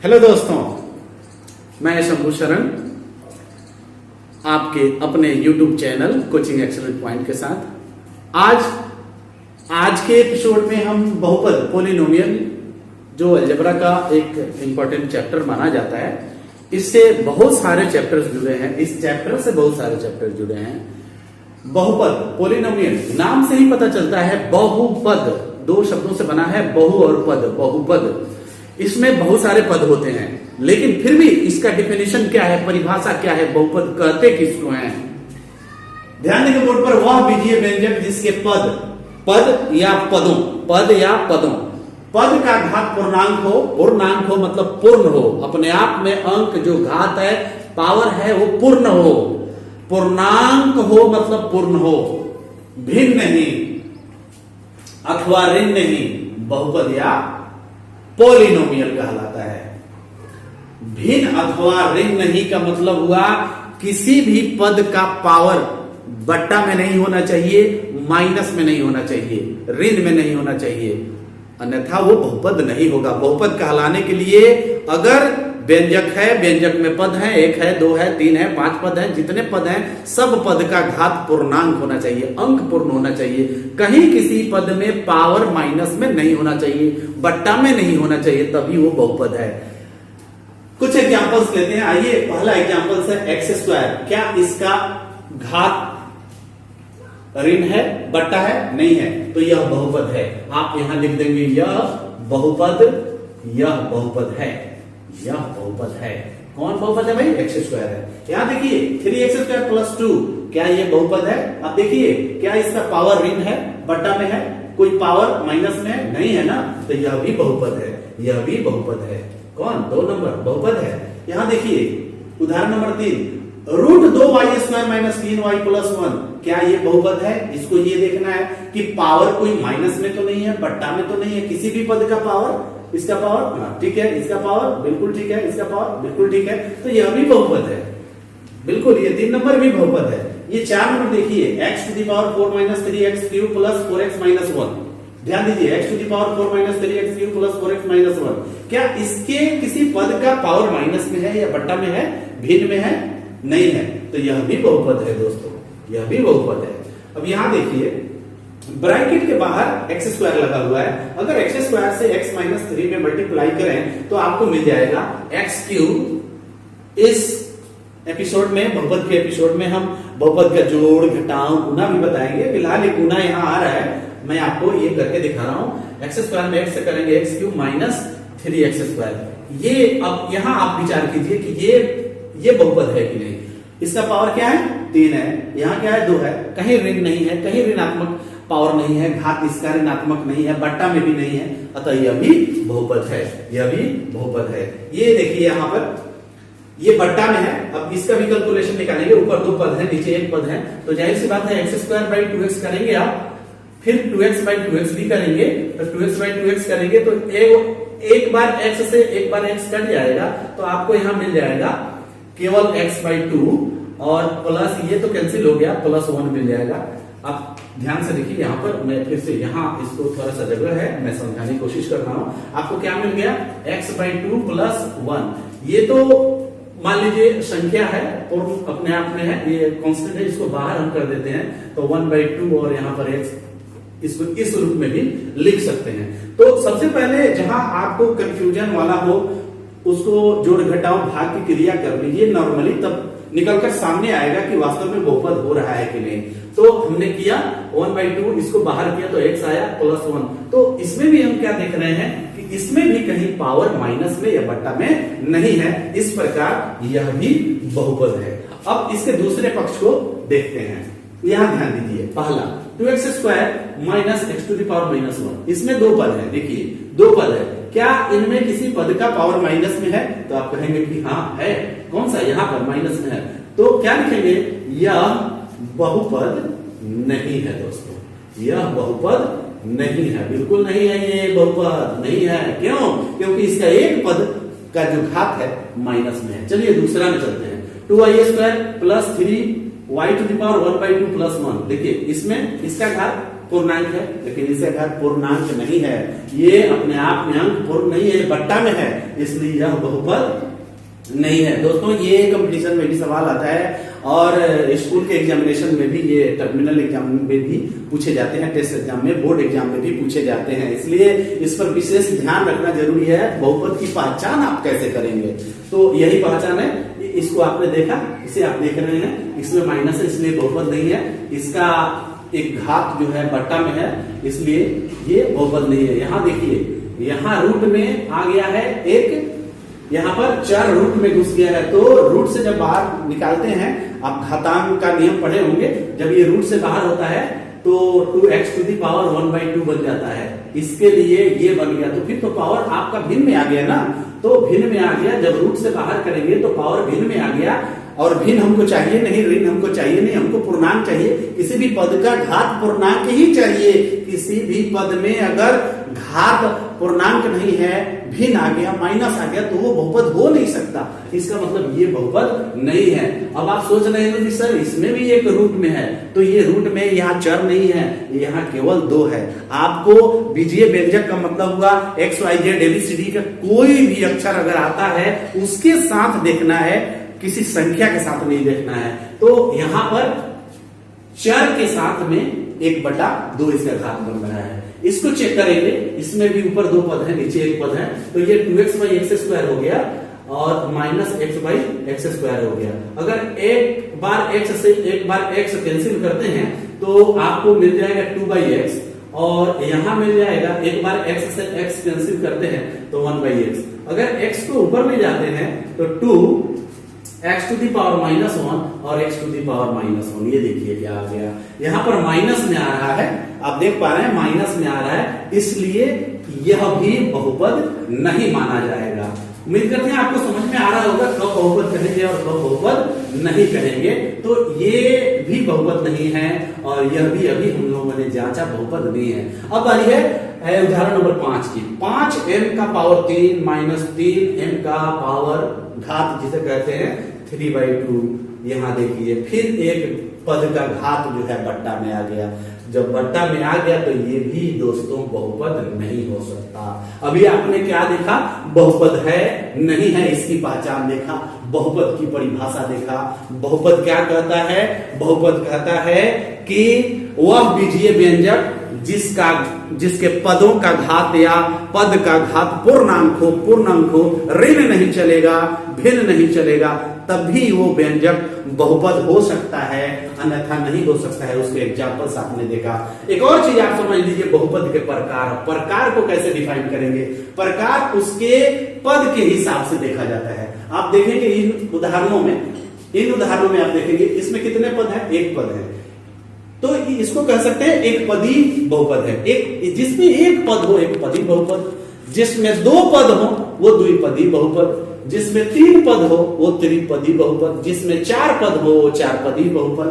Hello दोस्तों, मैं शंभू शरण आपके अपने YouTube channel coaching excellent point के साथ आज के एपिसोड में हम बहुपद पोलिनोमियल जो अलजेब्रा का एक इंपॉर्टेंट चैप्टर माना जाता है, इससे बहुत सारे चैप्टर्स जुड़े हैं। इस चैप्टर से बहुत सारे चैप्टर जुड़े हैं। बहुपद पोलिनोमियल नाम से ही पता चलता है, बहुपद दो शब्दों से बना है, बहु और पद, बहुपद। इसमें बहुत सारे पद होते हैं, लेकिन फिर भी इसका डिफिनेशन क्या है, परिभाषा क्या है, बहुपद कहते किसको हैं। ध्यान देंगे बोर्ड पर, वह बीजीय व्यंजक जिसके पद या पदों पद का घात पूर्णांक हो मतलब पूर्ण हो, अपने आप में अंक जो घात है, पावर है, वो पूर्ण हो। पूर्णांक हो मतलब पूर्ण हो, भिन्न नहीं अथवा ऋण नहीं, बहुपद या पोलिनोमियल कहलाता है। भिन्न अथवा ऋण नहीं का मतलब हुआ किसी भी पद का पावर बट्टा में नहीं होना चाहिए, माइनस में नहीं होना चाहिए, ऋण में नहीं होना चाहिए, अन्यथा वो बहुपद नहीं होगा। बहुपद कहलाने के लिए अगर व्यंजक है, व्यंजक में पद है, 1 है, 2 है, 3 है, 5 पद है, जितने पद हैं सब पद का घात पूर्णांक होना चाहिए, अंक पूर्ण होना चाहिए। कहीं किसी पद में पावर माइनस में नहीं होना चाहिए, बट्टा में नहीं होना चाहिए, तभी वो बहुपद है। कुछ एग्जांपल्स लेते हैं। आइए, पहला एग्जांपल है एक्स स्क्वायर। क्या इसका घात ऋण है, बट्टा है? नहीं है, तो यह बहुपद है। आप यहां लिख देंगे यह बहुपद है, यह बहुपद है। कौन बहुपद है भाई? एक्स स्क्वायर है। यहां देखिए 3x स्क्वायर प्लस 2, क्या ये बहुपद है? अब देखिए, क्या इसका पावर ऋण है, बट्टा में है? कोई पावर माइनस में है? नहीं है ना, तो यह भी बहुपद है, यह भी बहुपद है। कौन? 2 नंबर बहुपद है। यहां देखिए उदाहरण number 3, √2y² minus 3y plus 1, क्या ये बहुपद है? इसको ये देखना है कि पावर कोई माइनस में तो नहीं है, बट्टा में तो नहीं है, किसी भी पद का पावर, इसका पावर ठीक है, इसका पावर बिल्कुल ठीक है, इसका पावर बिल्कुल ठीक है, तो यह भी बहुपद है बिल्कुल। ये 3 नंबर भी बहुपद है। ये 4 नंबर देखिए, x⁴ minus 3x³ plus 4x minus 1। ध्यान दीजिए, x⁴ minus 3x³ plus 4x minus 1, क्या इसके किसी पद का पावर माइनस में है या बट्टा में है, भिन्न में है? नहीं है, तो यह भी बहुपद है दोस्तों, यह भी बहुपद है। अब यहां देखिए, ब्रैकेट के बाहर एक्स स्क्वायर लगा हुआ है। अगर एक्स स्क्वायर से x माइनस 3 में मल्टीप्लाई करें तो आपको मिल जाएगा x³। इस एपिसोड में, बहुपद के एपिसोड में, हम बहुपद का जोड़, घटाव, गुना भी बताएंगे। फिलहाल ये गुना यहाँ आ रहा है, मैं आपको ये करके दिखा रहा हूं। एक्स स्क्वायर में x से करेंगे x³ माइनस 3x²। ये अब यहां आप विचार कीजिए कि ये बहुपद है कि नहीं। इसका पावर क्या है? 3 है, यहाँ क्या है? 2 है, कहीं ऋण नहीं है, कहीं ऋणात्मक पावर नहीं है, घात इसका ऋणात्मक नहीं है, बट्टा में भी नहीं है, अतः यह भी बहुपद है, यह भी बहुपद है। ये देखिए यहाँ पर ये बट्टा में है। अब इसका भी कैलकुलेशन निकालेंगे। ऊपर 2 पद है, नीचे 1 पद है, तो जाहिर सी बात है x² 2x करेंगे आप, फिर 2x/2x भी करेंगे, तो 2x/2x करेंगे तो एक बार x से एक बार x कट जाएगा, तो आपको यहां मिल जाएगा केवल x/2 और प्लस ये तो कैंसिल हो गया, प्लस 1 मिल जाएगा। आप ध्यान से देखिए, यहां पर मैं फिर से यहाँ इसको थोड़ा सा जगह है, मैं समझाने की कोशिश कर रहा हूं। आपको क्या मिल गया? x/2 plus 1। ये तो मान लीजिए संख्या है, पूर्ण अपने आप में है, ये कांस्टेंट है, इसको बाहर हम कर देते हैं, तो 1/2 और यहाँ पर x, इसको इस रूप में भी लिख सकते हैं। तो सबसे पहले जहां आपको कंफ्यूजन वाला हो, उसको जोड़ घटाओ भाग की क्रिया कर लीजिए नॉर्मली, तब निकलकर सामने आएगा कि वास्तव में बहुपद हो रहा है कि नहीं। तो हमने किया 1/2, इसको बाहर किया तो x आया प्लस 1। तो इसमें भी हम क्या देख रहे हैं कि इसमें भी कहीं पावर माइनस में या बट्टा में नहीं है, इस प्रकार यह भी बहुपद है। अब इसके दूसरे पक्ष को देखते हैं। यहां ध्यान दीजिए, पहला 2x² माइनस x⁻⁻1, इसमें 2 पद है। देखिए 2 पद है, क्या इनमें किसी पद का पावर माइनस में है? तो आप कहेंगे कि हाँ है। कौन सा? यहाँ पर माइनस में है, तो क्या लिखेंगे? यह बहुपद नहीं है दोस्तों, यह बहुपद नहीं है, बिल्कुल नहीं है, ये बहुपद नहीं है। क्यों? क्योंकि इसका एक पद का जो घात है माइनस में है। चलिए दूसरा में चलते हैं। 2y² plus 3y⁴ 1/2 plus 1। देखिए इसमें इसका घात पूर्णांक है, लेकिन इसे अगर पूर्णांक नहीं है, ये अपने आप में अंक पूर्ण नहीं है, बट्टा में है, इसलिए यह बहुपद नहीं है। दोस्तों ये कंपटीशन में भी सवाल आता है और स्कूल के एग्जामिनेशन में भी, ये टर्मिनल एग्जाम में भी पूछे जाते हैं, टेस्ट एग्जाम में, बोर्ड एग्जाम में भी पूछे जाते हैं, इसलिए इस पर विशेष ध्यान रखना जरूरी है। बहुपद की पहचान आप कैसे करेंगे, तो यही पहचान है। इसको आपने देखा, इसे आप देख रहे हैं, इसमें माइनस है इसलिए बहुपद नहीं है, इसका एक घात जो है बट्टा में है इसलिए ये बहुपद नहीं है। यहाँ देखिए, यहाँ रूट में आ गया है एक, यहाँ पर 4 रूट में घुस गया है, तो रूट से जब बाहर निकालते हैं, आप घातांक का नियम पढ़े होंगे, जब ये रूट से बाहर होता है तो 2x टू दी पावर 1/2 बन जाता है, इसके लिए ये बन गया, तो फिर तो पावर आपका भिन्न में आ गया ना, तो भिन्न में आ गया। जब रूट से बाहर करेंगे तो पावर भिन्न में आ गया, और भिन्न हमको चाहिए नहीं, ऋण हमको चाहिए नहीं, हमको पूर्णांक चाहिए। किसी भी पद का घात पूर्णांक ही चाहिए। किसी भी पद में अगर घात पूर्णांक नहीं है, भिन्न आ गया, माइनस आ गया, तो वो बहुपद हो नहीं सकता। इसका मतलब ये बहुपद नहीं है। अब आप सोच रहे हैं कि सर इसमें भी एक रूट में है, तो ये रूट में यहाँ चर नहीं है, यहाँ केवल 2 है। आपको बीजीय व्यंजक का मतलब हुआ एक्स वाई जेड एबीसीडी का कोई भी अक्षर अगर आता है उसके साथ देखना है, किसी संख्या के साथ नहीं देखना है। तो यहां पर चर के साथ में 1/2 इसका घात बन रहा है। इसको चेक करेंगे, इसमें भी ऊपर 2 पद है, नीचे 1 पद है, तो ये 2x/x² हो गया और -x/x² हो गया। अगर एक बार x कैंसिल करते हैं तो आपको मिल जाएगा 2/x, और यहां मिल जाएगा एक बार x से x कैंसिल करते हैं तो 1/x। अगर x को ऊपर ले जाते हैं तो 2x टू दी पावर -1 और x टू दी पावर -1, ये देखिए क्या आ गया, यहां पर माइनस में आ रहा है, आप देख पा रहे हैं माइनस में आ रहा है, इसलिए यह भी बहुपद नहीं माना जाएगा। उम्मीद करते हैं आपको समझ में आ रहा होगा कब बहुपद कहेंगे और कब बहुपद नहीं कहेंगे। तो ये भी बहुपद नहीं है और यह भी अभी हम लोगों ने जांचा बहुपद नहीं है। अब आ रही है उदाहरण नंबर 5 की। 5m का पावर 3 माइनस 3m का पावर घात जिसे कहते हैं 3/2। यहाँ देखिए फिर एक पद का घात जो है बट्टा में आ गया। जब बट्टा में आ गया तो ये भी दोस्तों बहुपद नहीं हो सकता। अभी आपने क्या देखा, बहुपद है नहीं है इसकी पहचान देखा, बहुपद की परिभाषा देखा। बहुपद क्या कहता है, बहुपद कहता है कि वह बीजीय व्यंजक जिसके पदों का घात या पद का घात पूर्णांक हो, ऋण नहीं चलेगा, भिन्न नहीं चलेगा, तब भी वो व्यंजक बहुपद हो सकता है, अन्यथा नहीं हो सकता है। उसके एग्जांपल्स आपने देखा। एक और चीज आप समझ लीजिए, बहुपद के प्रकार को कैसे डिफाइन करेंगे। प्रकार उसके पद के हिसाब से देखा जाता है। आप देखेंगे इन उदाहरणों में आप देखेंगे इसमें कितने पद हैं, 1 पद है, तो इसको कह सकते हैं एक पदी बहुपद है। एक जिसमें 1 पद हो एक पदी बहुपद, जिसमें 2 पद हो वो द्विपदी बहुपद, जिसमें 3 पद हो वो त्रिपदी बहुपद, जिसमें 4 पद हो वो 4 पदी बहुपद।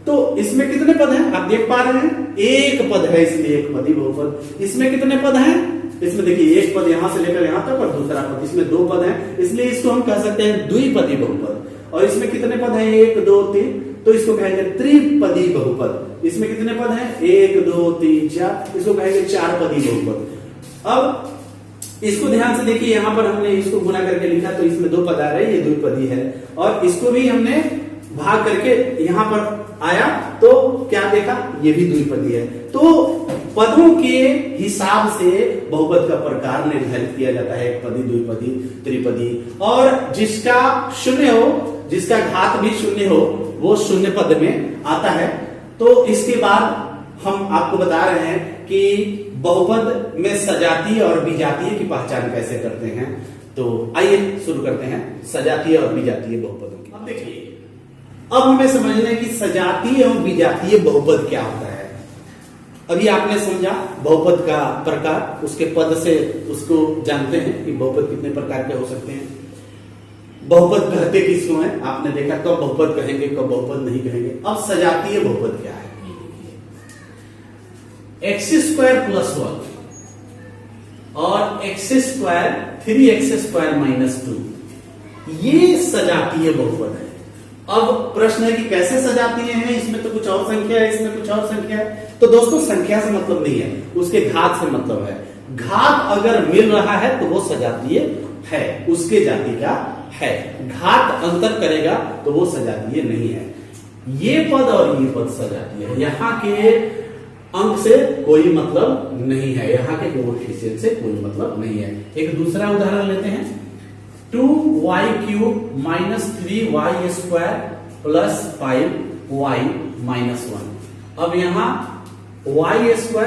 तो इसमें कितने पद हैं आप देख पा रहे हैं, 1 पद है इसलिए 1 पदी बहुपद। इसमें कितने पद हैं, इसमें देखिए 1 पद यहां से लेकर यहां तक और दूसरा पद, इसमें 2 पद हैं, इसलिए इसको हम कह सकते हैं द्विपदी बहुपद। और इसमें कितने पद हैं, 1 2 3, तो इसको कहेंगे त्रिपदी बहुपद। इसमें कितने पद हैं, 1 2 3 4, इसको कहेंगे 4 पदी बहुपद। अब इसको ध्यान से देखिए, यहां पर हमने इसको गुना करके लिखा तो इसमें 2 पद आ रहे हैं, ये द्विपदी है, और इसको भी हमने भाग करके यहां पर आया तो क्या देखा, ये भी द्विपदी है। तो पदों के हिसाब से बहुपद का प्रकार निर्धारित किया जाता है, एक पदी, द्विपदी, त्रिपदी। और जिसका शून्य हो, जिसका घात भी शून्य हो, वो शून्य पद में आता है। तो इसके बाद हम आपको बता रहे हैं कि बहुपद में सजातीय और विजातीय की पहचान कैसे करते हैं। तो आइए शुरू करते हैं सजातीय और विजातीय बहुपदों की। अब देखिए, अब हमें समझना है कि सजातीय और विजातीय बहुपद क्या होता है। अभी आपने समझा बहुपद का प्रकार, उसके पद से उसको जानते हैं कि बहुपद कितने प्रकार के हो सकते हैं। बहुपद कहते किसको हैं आपने देखा, कब बहुपद कहेंगे कब बहुपद नहीं कहेंगे। अब सजातीय बहुपद क्या है, x² + 1 और x² 3x² - 2, ये सजातीय बहुपद है। अब प्रश्न है कि कैसे सजाती हैं, इसमें तो कुछ और संख्या है, इसमें कुछ और संख्या है। तो दोस्तों संख्या से मतलब नहीं है, उसके घात से मतलब है। घात अगर मिल रहा है तो वो सजातीय है, उसके जाति का है। घात अंतर करेगा तो वो सजातीय नहीं है। ये पद और ये पद सजातीय है। यहाँ के अंक से कोई मतलब नहीं है, यहाँ के कोएफिशिएंट से कोई मतलब नहीं है। एक दूसरा उदाहरण लेते हैं, 2y³ minus 3y² plus 5y minus 1। अब यहां y²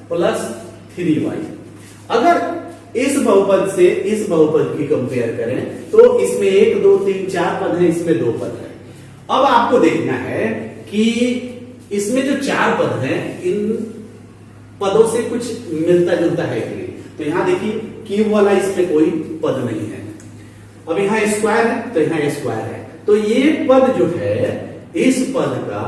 प्लस 3y, अगर इस बहुपद से इस बहुपद की कंपेयर करें तो इसमें 1 2 3 4 पद हैं, इसमें 2 पद है। अब आपको देखना है कि इसमें जो 4 पद हैं इन पदों से कुछ मिलता जुलता है कि नहीं। तो यहां देखिए क्यूब वाला इसमें कोई पद नहीं है। अब यहाँ स्क्वायर है तो यहाँ स्क्वायर है, तो ये पद जो है इस पद का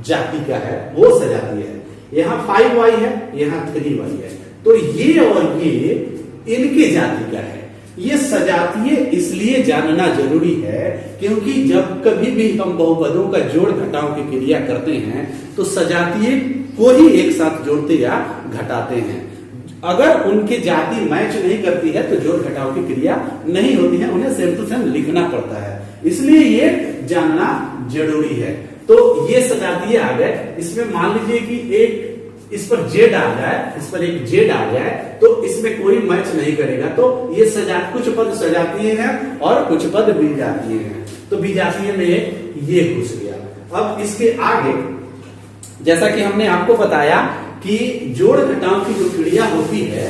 जाति का है, वो सजातीय है। यहाँ 5y है, यहाँ 3y है, तो ये और ये इनके जाति का है। ये सजातीय इसलिए जानना जरूरी है क्योंकि जब कभी भी हम बहुपदों का जोड़ घटाव की क्रिया करते हैं तो सजातीय को ही एक साथ जोड़ते या घटाते हैं। अगर उनकी जाति मैच नहीं करती है तो जोड़ घटाव की क्रिया नहीं होती है, उन्हें सेम टू सेम लिखना पड़ता है, इसलिए ये जानना जरूरी है। तो ये सजातीय आ गए। इसमें मान लीजिए कि एक इस पर जेड आ जाए, इस पर एक जेड आ जाए तो इसमें कोई मैच नहीं करेगा, तो ये कुछ पद सजातीय हैं और कुछ पद विजातीय हैं। तो विजातीय में ये घुस गया। अब इसके आगे जैसा कि हमने आपको बताया कि जोड़ घटाव की जो क्रिया होती है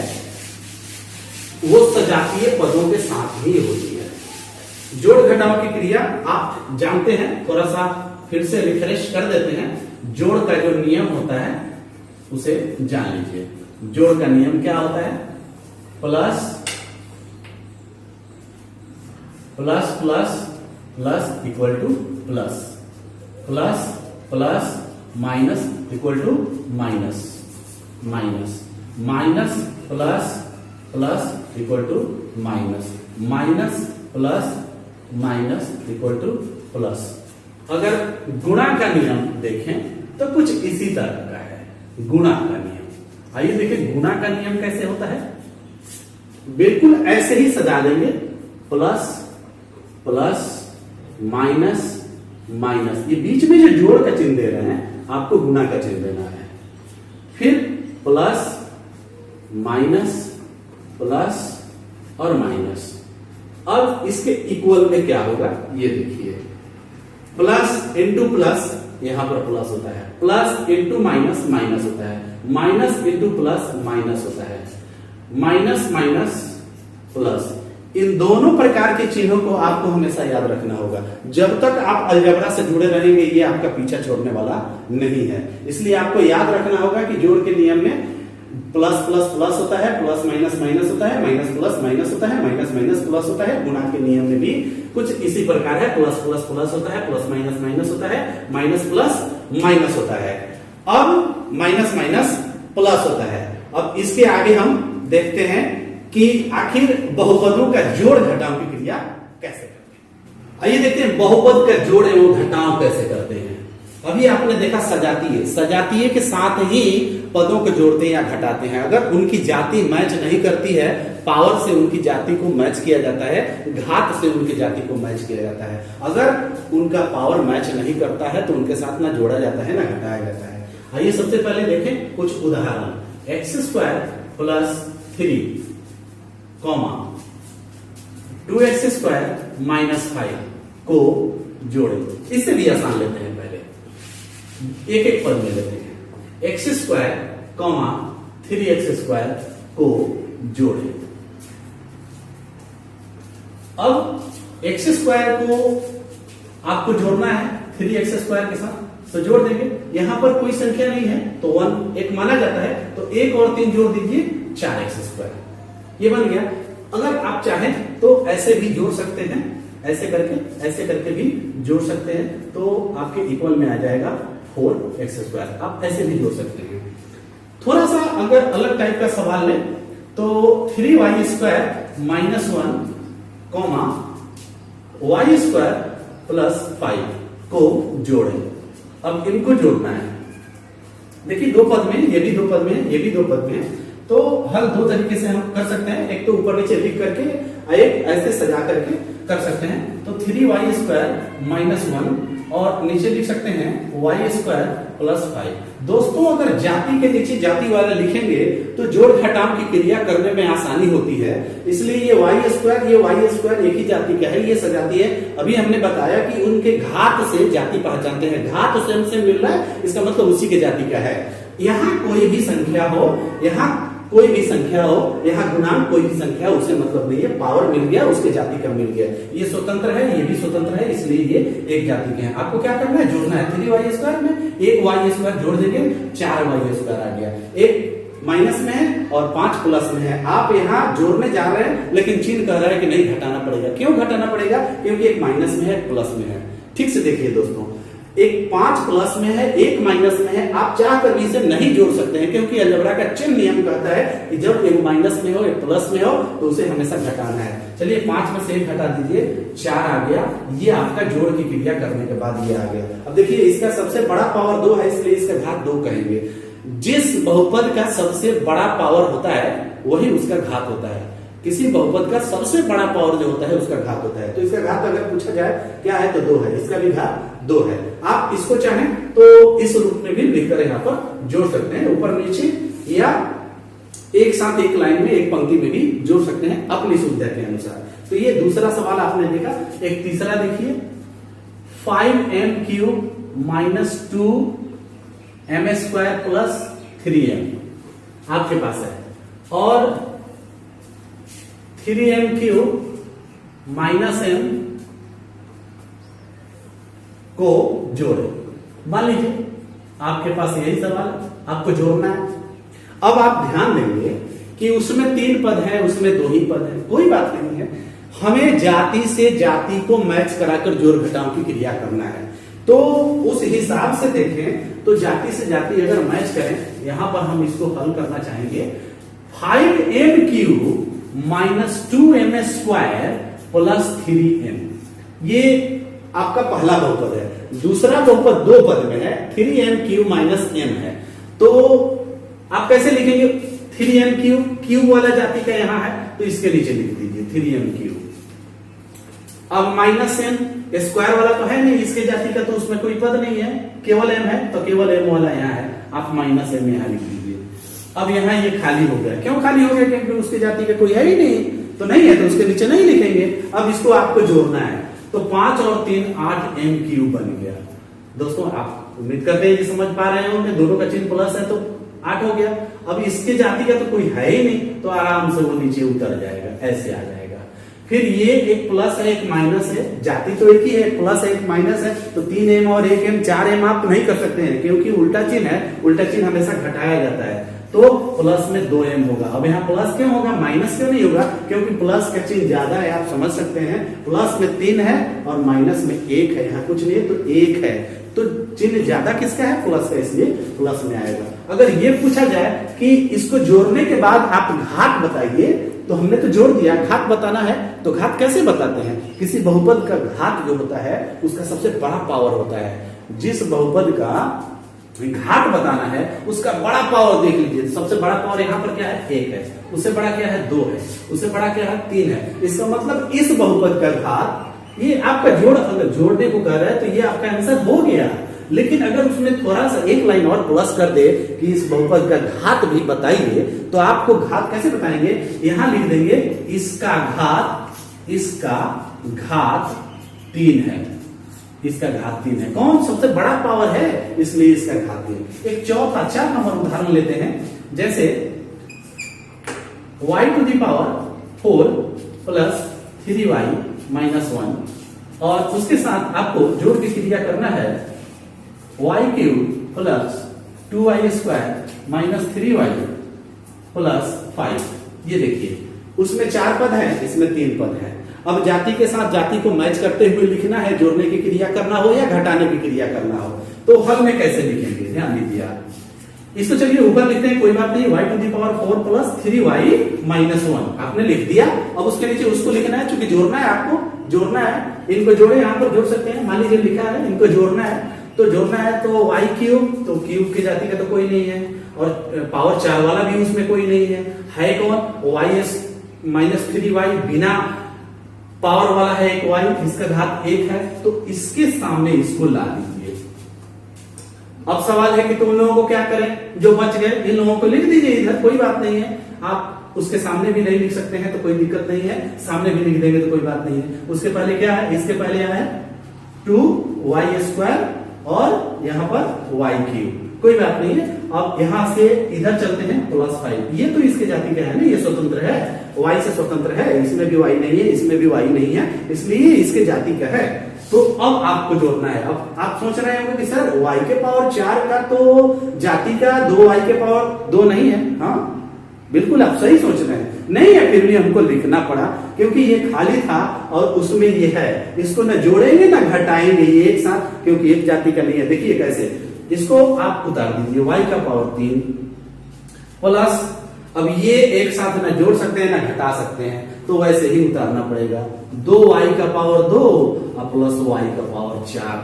वो सजातीय पदों के साथ ही होती है। जोड़ घटाव की क्रिया आप जानते हैं, थोड़ा सा फिर से रिफ्रेश कर देते हैं। जोड़ का जो नियम होता है उसे जान लीजिए। जोड़ का नियम क्या होता है? Plus plus plus plus equal to plus, plus plus minus equal to minus, minus minus plus plus equal to minus, minus plus minus equal to plus. अगर गुणा का नियम देखें तो कुछ इसी तरह का है, गुणा का नियम। आइए देखिए गुणा का नियम कैसे होता है। बिल्कुल ऐसे ही सजा देंगे, प्लस प्लस माइनस माइनस, ये बीच में जो जोड़ का चिन्ह दे रहे हैं आपको गुणा का चिन्ह देना है। फिर प्लस माइनस प्लस और माइनस। अब इसके इक्वल में क्या होगा ये देखिए, प्लस इंटू प्लस, यहां पर प्लस होता है, प्लस इंटू माइनस माइनस होता है, माइनस इंटू प्लस माइनस होता है, माइनस माइनस प्लस। इन दोनों प्रकार के चिन्हों को आपको हमेशा याद रखना होगा। जब तक आप अलजेब्रा से जुड़े रहेंगे ये आपका पीछा छोड़ने वाला नहीं है। इसलिए आपको याद रखना होगा कि जोड़ के नियम में प्लस प्लस प्लस होता है, प्लस माइनस माइनस होता है, माइनस प्लस माइनस होता है, माइनस माइनस प्लस होता है। गुणा के नियम में भी कुछ इसी प्रकार है, प्लस प्लस प्लस होता है, प्लस माइनस माइनस होता है, माइनस प्लस माइनस होता है। अब माइनस माइनस प्लस होता है। अब इसके आगे हम देखते हैं कि आखिर बहुपदों का जोड़ घटाव की क्रिया कैसे करते हैं। आइए देखते हैं बहुपद का जोड़ एवं घटाव कैसे करते हैं। अभी आपने देखा सजातीय, सजातीय के साथ ही पदों को जोड़ते हैं या घटाते हैं। अगर उनकी जाति मैच नहीं करती है, पावर से उनकी जाति को मैच किया जाता है, घात से उनकी जाति को मैच किया जाता है। अगर उनका पावर मैच नहीं करता है तो उनके साथ ना जोड़ा जाता है ना घटाया जाता है। आइए सबसे पहले देखें कुछ उदाहरण। x² plus 3 comma 2x² minus 5 को जोड़े। इससे भी आसान लेते हैं, पहले एक एक पद में लेते हैं। x² कॉमा 3x² को जोड़े। अब x² को आपको जोड़ना है 3x² के साथ, तो जोड़ देंगे। यहां पर कोई संख्या नहीं है तो 1 एक माना जाता है, तो 1 और 3 जोड़ दीजिए 4x², ये बन गया। अगर आप चाहें तो ऐसे भी जोड़ सकते हैं, ऐसे करके भी जोड़ सकते हैं, तो आपके इक्वल में आ जाएगा 4x²। आप ऐसे भी जोड़ सकते हैं। थोड़ा सा अगर अलग टाइप का सवाल लें तो 3y² minus 1 comma y² plus 5 को जोड़े। अब इनको जोड़ना है। देखिए दो पद में, ये भी दो पद में, ये भी दो पद में, तो हल दो तरीके से हम कर सकते हैं। एक तो ऊपर नीचे लिख करके, एक ऐसे सजा करके कर सकते हैं। तो 3y² माइनस 1 और नीचे लिख सकते हैं y² प्लस 5। दोस्तों अगर जाति के नीचे जाति वाला लिखेंगे तो जोड़ घटाव की क्रिया करने में आसानी होती है, इसलिए ये y² एक ही जाति का है, ये सजाती है। अभी हमने बताया कि उनके घात से जाति पहचानते हैं। घात सेम से मिल रहा है, इसका मतलब उसी के जाति का है। यहाँ कोई भी संख्या हो, यहाँ कोई भी संख्या हो, यहाँ गुणांक कोई भी संख्या, उसे मतलब नहीं है, पावर मिल गया, उसके जाति का मिल गया। ये स्वतंत्र है, ये भी स्वतंत्र है, इसलिए ये एक जाति के हैं। आपको क्या करना है, जोड़ना है। 3y² में एक y² जोड़ देंगे, 4y² आ गया। एक माइनस में है और 5 प्लस में है। आप यहाँ जोड़ने जा रहे हैं लेकिन चिन्ह कह रहा है कि नहीं घटाना पड़ेगा। क्यों घटाना पड़ेगा? क्योंकि एक माइनस में है, एक प्लस में है। ठीक से देखिए दोस्तों, एक 5 प्लस में है, एक माइनस में है। आप चाह कर भी इसे नहीं जोड़ सकते हैं, क्योंकि अलजेब्रा का चिन्ह नियम कहता है कि जब एक माइनस में हो, एक प्लस में हो, तो उसे हमेशा घटाना है। चलिए 5 में से 1 घटा दीजिए, 4 आ गया। ये आपका जोड़ की क्रिया करने के बाद ये आ गया। अब देखिए इसका सबसे बड़ा पावर 2 है, इसलिए इसका घात 2 कहेंगे। जिस बहुपद का सबसे बड़ा पावर होता है वही उसका घात होता है। किसी बहुपद का सबसे बड़ा पावर जो होता है उसका घात होता है। तो इसका घात अगर पूछा जाए क्या है तो 2 है, इसका भी घात 2 है। आप इसको चाहें तो इस रूप में भी लिखकर यहाँ पर जोड़ सकते हैं, ऊपर नीचे, या एक साथ एक लाइन में, एक पंक्ति में भी जोड़ सकते हैं अपनी सुविधा के अनुसार। तो ये दूसरा सवाल आपने देखा। एक तीसरा देखिए, 5m³ minus 2m² plus 3m आपके पास है, और 3m³ माइनस m को जोड़े। मान लीजिए आपके पास यही सवाल, आपको जोड़ना है। अब आप ध्यान देंगे कि उसमें 3 पद है, उसमें 2 ही पद है, कोई बात नहीं है। हमें जाति से जाति को मैच कराकर जोड़ घटाव की क्रिया करना है। तो उस हिसाब से देखें तो जाति से जाति अगर मैच करें, यहां पर हम इसको हल करना चाहेंगे। 5m³ minus 2m² plus 3m, ये आपका पहला बहुपद है। दूसरा बहुपद 2 पद में है, 3m³ माइनस m है। तो आप कैसे लिखेंगे? 3m³ क्यूब वाला जाति का यहां है, तो इसके नीचे लिख दीजिए 3m³। अब माइनस m स्क्वायर वाला तो है नहीं, इसके जाति का, तो उसमें कोई पद नहीं है, केवल m है, तो केवल m वाला यहाँ है। आप माइनस m यहाँ लिख दीजिए। अब यहाँ ये खाली हो गया। क्यों खाली हो गया? क्योंकि उसके जाति का कोई है ही नहीं, तो नहीं है तो उसके नीचे नहीं लिखेंगे। अब इसको आपको जोड़ना है, तो 5 और 3 8m³ बन गया। दोस्तों आप उम्मीद करते हैं ये समझ पा रहे होंगे, दोनों का चिन्ह प्लस है तो 8 हो गया। अब इसके जाति का तो कोई है ही नहीं, तो आराम से वो नीचे उतर जाएगा, ऐसे आ जाएगा। फिर ये एक प्लस है, एक माइनस है, जाति तो एक ही है, एक प्लस है, एक माइनस है, तो 3m और 1m 4m आप नहीं कर सकते हैं, क्योंकि उल्टा चिन्ह है। उल्टा चिन्ह हमेशा घटाया जाता है, तो प्लस में 2m होगा। अब यहाँ प्लस क्यों होगा, माइनस क्यों नहीं होगा? क्योंकि प्लस का चिन्ह ज्यादा है, आप समझ सकते हैं। प्लस में 3 है और माइनस में 1 है, यहाँ कुछ नहीं है तो 1 है, तो चिन्ह ज्यादा किसका है? प्लस का, इसलिए प्लस में आएगा। अगर ये पूछा जाए कि इसको जोड़ने के बाद आप घात बताइए, तो हमने तो जोड़ दिया, घात बताना है, तो घात कैसे बताते हैं? किसी बहुपद का घात जो होता है उसका सबसे बड़ा पावर होता है। जिस बहुपद का घात बताना है उसका बड़ा पावर देख लीजिए। सबसे बड़ा पावर यहाँ पर क्या है? 1 है। उससे बड़ा क्या है? 2 है। उससे बड़ा क्या है? 3 है। इसका मतलब इस बहुपद का घात, ये आपका जोड़, अगर जोड़ने को कह रहा है तो ये आपका आंसर हो गया। लेकिन अगर उसमें थोड़ा सा एक लाइन और प्लस कर दे कि इस बहुपद का घात भी बताइए, तो आपको घात कैसे बताएंगे? यहां लिख देंगे इसका घात 3 है। इसका घात 3 है। कौन सबसे बड़ा पावर है, इसलिए इसका घात 3। एक चौथा 4 नंबर उदाहरण लेते हैं, जैसे y⁴ प्लस 3y माइनस 1, और उसके साथ आपको जोड़ की क्रिया करना है y³ plus 2y² minus 3y plus 5। ये देखिए उसमें 4 पद है, इसमें 3 पद है। अब जाति के साथ जाति को मैच करते हुए लिखना है, जोड़ने की क्रिया करना हो या घटाने की क्रिया करना हो, तो हल में कैसे लिखेंगे? ध्यान दीजिए आप। इसको चलिए ऊपर लिखते हैं, कोई बात नहीं, y to the power 4 plus 3y minus 1 आपने लिख दिया। अब उसके नीचे उसको लिखना है, चूंकि जोड़ना है, आपको जोड़ना है, इनको जोड़े, यहाँ पर जोड़ सकते हैं, मान लीजिए लिखा है इनको जोड़ना है, तो जोड़ना है तो y क्यूब, तो क्यूब की जाति का तो कोई नहीं है, और पावर 4 वाला भी उसमें कोई नहीं है कौन, y माइनस 3y, बिना पावर वाला है एक y, इसका घात 1 है, तो इसके सामने इसको ला दीजिए। अब सवाल है कि तुम लोगों को क्या करें, जो बच गए इन लोगों को लिख दीजिए इधर, कोई बात नहीं है, आप उसके सामने भी नहीं लिख सकते हैं तो कोई दिक्कत नहीं है, सामने भी लिख देंगे तो कोई बात नहीं है। उसके पहले क्या है, इसके पहले यहां है 2y² और यहां पर y³, कोई बात नहीं है। अब यहां से इधर चलते हैं +5, ये तो इसके जाति का है ना, ये स्वतंत्र है, y से स्वतंत्र है, इसमें भी y नहीं है, इसमें भी y नहीं है, इसलिए इसके जाति का है। तो अब आपको जोड़ना है। अब आप सोच रहे होंगे कि सर y के पावर 4 का तो जाति का 2y के पावर 2 नहीं है। हाँ बिल्कुल आप सही सोच रहे हैं, नहीं है, फिर भी हमको लिखना पड़ा क्योंकि ये खाली था और उसमें ये है, इसको ना जोड़ेंगे ना घटाएंगे ये एक साथ, क्योंकि एक जाति का नहीं है। देखिए कैसे, इसको आप उतार दीजिए, y का पावर 3 प्लस, अब ये एक साथ ना जोड़ सकते हैं ना घटा सकते हैं, तो वैसे ही उतारना पड़ेगा, 2y का पावर 2 और प्लस y का पावर 4,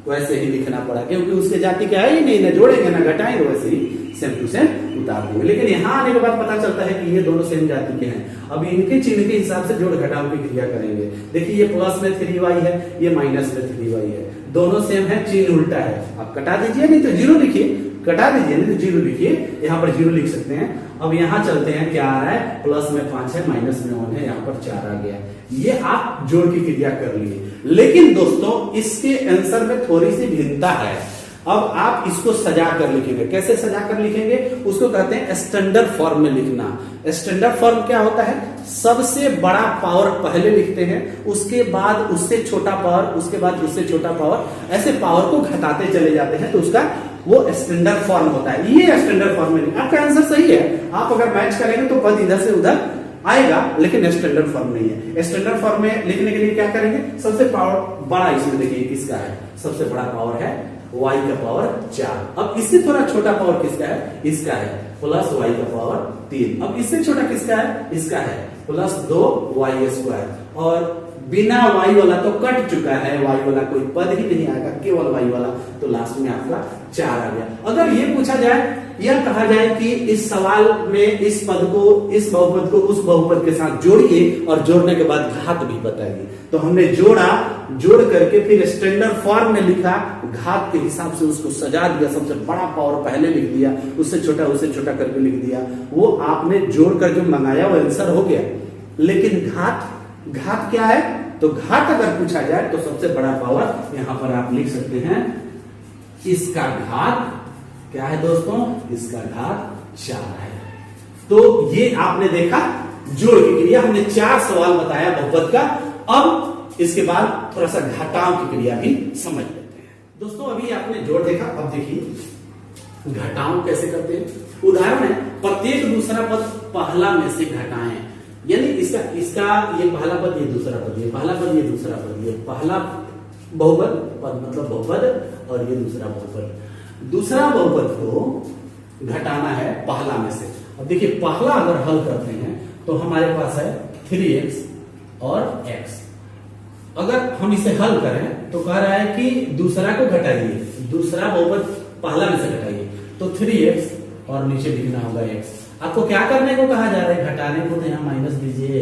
वैसे ही लिखना पड़ा क्योंकि उसके जाति का है ही नहीं, ना जोड़ेंगे ना घटाएंगे, वैसे ही सेम टू सेम उतार देंगे। लेकिन यहाँ आने के बाद पता चलता है कि ये दोनों सेम जाति के हैं। अब इनके चिन्ह के हिसाब से जोड़ घटाव की क्रिया करेंगे। देखिए ये प्लस में 3y है, ये माइनस में 3y है, दोनों सेम है, चिन्ह उल्टा है। आप कटा दीजिए, नहीं तो 0 लिखिए, कटा दीजिए नहीं तो 0 लिखिए, यहाँ पर 0 लिख सकते हैं। अब यहाँ चलते हैं, क्या आ रहा है, प्लस में 5 है, माइनस में 1 है, यहाँ पर 4 आ गया। ये आप जोड़ की क्रिया कर लिए। लेकिन दोस्तों इसके आंसर में थोड़ी सी भिन्नता है। अब आप इसको सजा कर लिखेंगे, कैसे सजा कर लिखेंगे, उसको कहते हैं स्टैंडर्ड फॉर्म में लिखना। स्टैंडर्ड फॉर्म क्या होता है, सबसे बड़ा पावर पहले लिखते हैं, उसके बाद उससे छोटा पावर, उसके बाद उससे छोटा पावर, ऐसे पावर को घटाते चले जाते हैं, तो उसका वो स्टैंडर्ड फॉर्म होता है। ये स्टैंडर्ड फॉर्म में आपका आंसर सही है। आप अगर मैच करेंगे तो पद इधर से उधर आएगा, लेकिन स्टैंडर्ड फॉर्म नहीं है। स्टैंडर्ड फॉर्म में लिखने के लिए क्या करेंगे, सबसे पावर बड़ा, इसमें देखिए किसका है, सबसे बड़ा पावर है y का पावर 4। अब इससे थोड़ा छोटा पावर किसका है, इसका है, प्लस y का पावर 3। अब इससे छोटा किसका है, इसका है, प्लस 2y²। और बिना y वाला तो कट चुका है, y वाला कोई पद ही नहीं आएगा, केवल y वाला, तो लास्ट में आपका 4 आ गया। अगर ये पूछा जाए, यह कहा जाए कि इस सवाल में इस पद को, इस बहुपद को उस बहुपद के साथ जोड़िए और जोड़ने के बाद घात भी बताइए, तो हमने जोड़ा, जोड़ करके फिर स्टैंडर्ड फॉर्म में लिखा, घात के हिसाब से उसको सजा दिया, सबसे बड़ा पावर पहले लिख दिया, उससे छोटा करके लिख दिया। वो आपने जोड़कर जो मंगाया वो आंसर हो गया। लेकिन घात क्या है, तो घात अगर पूछा जाए तो सबसे बड़ा पावर यहां पर आप लिख सकते हैं, इसका घात क्या है दोस्तों, इसका घात 4 है। तो ये आपने देखा जोड़ की क्रिया, हमने 4 सवाल बताया बहुपद का। अब इसके बाद थोड़ा सा घटाव की क्रिया भी समझ लेते हैं। दोस्तों अभी आपने जोड़ देखा, अब देखिए घटाव कैसे करते हैं। उदाहरण है, प्रत्येक दूसरा पद पहला में से घटाएं, यानी इसका ये पहला पद, ये दूसरा पद, ये पहला पद, ये दूसरा पद, ये पहला बहुपद पद मतलब बहुपद, और ये दूसरा बहुपद। दूसरा बहुपद को घटाना है पहला में से। अब देखिए पहला अगर हल करते हैं तो हमारे पास है 3x और x। अगर हम इसे हल करें तो कह रहा है कि दूसरा को घटाइए, दूसरा बहुपद पहला में से घटाइए, तो 3x और नीचे लिखना होगा x। आपको क्या करने को कहा जा रहा है, घटाने को, तो यहाँ माइनस दीजिए।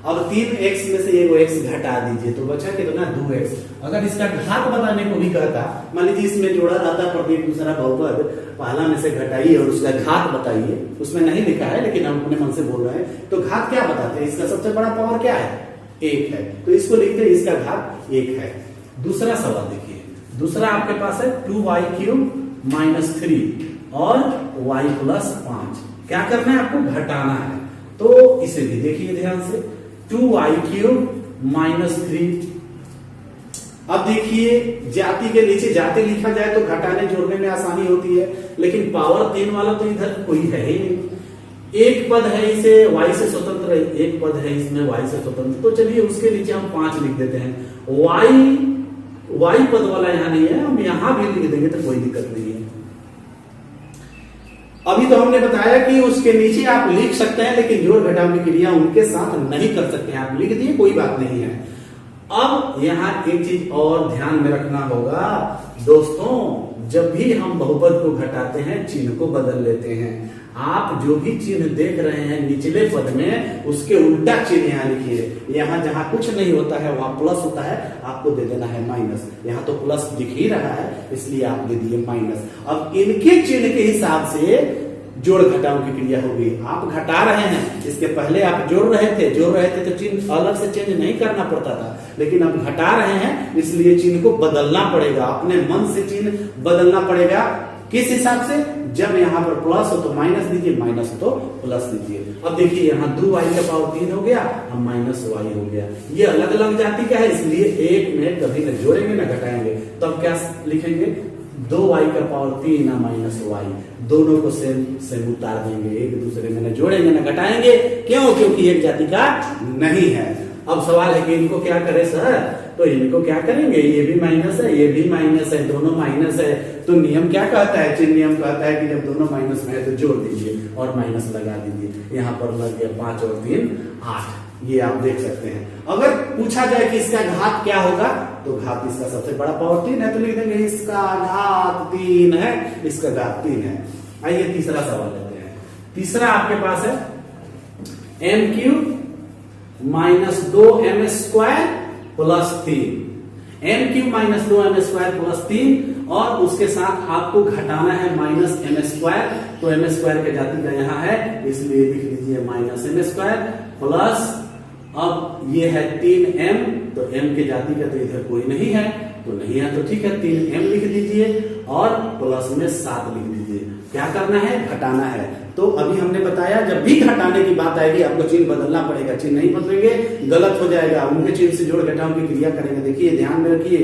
अब 3x में से एगो x घटा दीजिए, तो बचा कितना, 2x। अगर इसका घात बताने को भी कहता, मान लीजिए इसमें जोड़ा रहता प्रत्येक दूसरा बहुपद, पहला में से घटाइए और उसका घात बताइए, उसमें नहीं लिखा है लेकिन हम अपने मन से बोल रहे हैं, तो घात क्या बताते हैं, इसका सबसे बड़ा पावर क्या है, 1 है, तो इसको लिखते हैं इसका घात 1 है। दूसरा सवाल देखिए, दूसरा आपके पास है 2y³ - 3 और y + 5। क्या करना है, आपको घटाना है, तो इसे भी देखिए ध्यान से, 2y³ - 3। अब देखिए जाति के नीचे जाति लिखा जाए तो घटाने जोड़ने में आसानी होती है, लेकिन पावर 3 वाला तो इधर कोई है ही नहीं। एक पद है इसे y से स्वतंत्र, एक पद है इसमें y से स्वतंत्र, तो चलिए उसके नीचे हम 5 लिख देते हैं। y पद वाला यहां नहीं है, हम यहां भी लिख देंगे तो कोई दिक्कत नहीं है। अभी तो हमने बताया कि उसके नीचे आप लिख सकते हैं, लेकिन जोड़ घटाव की क्रिया उनके साथ नहीं कर सकते हैं। आप लिख दिए, कोई बात नहीं है। अब यहाँ एक चीज और ध्यान में रखना होगा दोस्तों, जब भी हम बहुपद को घटाते हैं चिन्ह को बदल लेते हैं। आप जो भी चिन्ह देख रहे हैं निचले पद में, उसके उल्टा चिन्ह यहाँ लिखिए। यहाँ जहां कुछ नहीं होता है वहां प्लस होता है, आपको दे देना है माइनस। यहाँ तो प्लस दिख ही रहा है, इसलिए आप दे दिए माइनस। अब इनके चिन्ह के हिसाब से जोड़ घटाव की क्रिया होगी। आप घटा रहे हैं, इसके पहले आप जोड़ रहे थे तो चिन्ह अलग से चेंज नहीं करना पड़ता था, लेकिन अब घटा रहे हैं इसलिए चिन्ह को बदलना पड़ेगा। अपने मन से चिन्ह बदलना पड़ेगा। किस हिसाब से? जब यहाँ पर प्लस हो तो माइनस दीजिए, माइनस हो तो प्लस दीजिए। अब देखिए यहाँ 2y का पावर 3 हो गया, अब माइनस y हो गया। ये अलग अलग जाति का है, इसलिए एक में कभी न जोड़ेंगे न घटाएंगे। तो अब क्या लिखेंगे? 2y का पावर 3 ना माइनस y, दोनों को सेम उतार देंगे, एक दूसरे में न जोड़ेंगे न घटाएंगे। क्यों? क्योंकि एक जाति का नहीं है। अब सवाल है कि इनको क्या करें सर? तो इनको क्या करेंगे? ये भी माइनस है, ये भी माइनस है, दोनों माइनस है। तो नियम क्या कहता है? चिन्ह नियम कहता है कि जब दोनों माइनस में है तो जोड़ दीजिए और माइनस लगा दीजिए। यहाँ पर लग गया 5 और 3 8। ये आप देख सकते हैं। अगर पूछा जाए कि इसका घात क्या होगा, तो घात इसका सबसे बड़ा पावर 3 है, तो लिख देंगे इसका घात 3 है, इसका घात 3 है। आइए तीसरा सवाल लेते हैं। तीसरा आपके पास है m³ minus 2m² plus 3। m³ minus 2m² plus 3 और उसके साथ आपको घटाना है माइनस m²। तो m² के जाति का यहाँ है, इसलिए लिख लीजिए माइनस m² प्लस, अब ये है 3m, तो m के जाति का तो इधर कोई नहीं है, तो नहीं है तो ठीक है 3m लिख दीजिए और प्लस में 7 लिख दीजिए। क्या करना है? घटाना है। तो अभी हमने बताया जब भी घटाने की बात आएगी आपको चिन्ह बदलना पड़ेगा। चिन्ह नहीं बदलेंगे गलत हो जाएगा। उनके चिन्ह से जोड़ घटाव की क्रिया करेंगे। देखिए ध्यान में रखिए,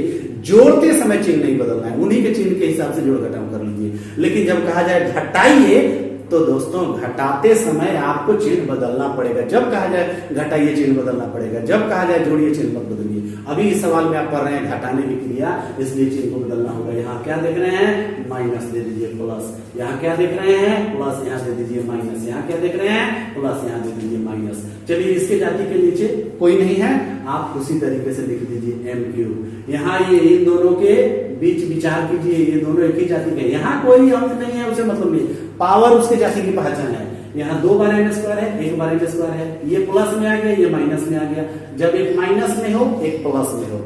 जोड़ते समय चिन्ह नहीं बदलना है, उन्हीं के चिन्ह के हिसाब से जोड़ घटाव कर लीजिए। लेकिन जब कहा जाए घटाइए, तो दोस्तों घटाते समय आपको चिन्ह बदलना पड़ेगा। जब कहा जाए घटाइए चिन्ह बदलना पड़ेगा, जब कहा जाए जोड़िए चिन्ह मत बदलिए। अभी इस सवाल में आप पढ़ रहे हैं घटाने की क्रिया, इसलिए चिन्ह को बदलना होगा। यहाँ क्या देख रहे हैं? माइनस दे दीजिए प्लस। यहाँ क्या देख रहे हैं? प्लस, यहाँ दे दीजिए माइनस। यहाँ क्या देख रहे हैं? प्लस, यहाँ दे दीजिए माइनस। चलिए इसके जाति के नीचे कोई नहीं है, आप उसी तरीके से लिख दीजिए m³। यहाँ ये इन दोनों के बीच विचार कीजिए, ये दोनों एक ही जाति के। यहाँ कोई अंक नहीं है, उसे मतलब नहीं, पावर उसके जाति की पहचान है। यहाँ 2 बार m² है, 1 बार m² है। ये प्लस में आ गया, ये माइनस में आ गया। जब एक माइनस में हो, एक प्लस में हो,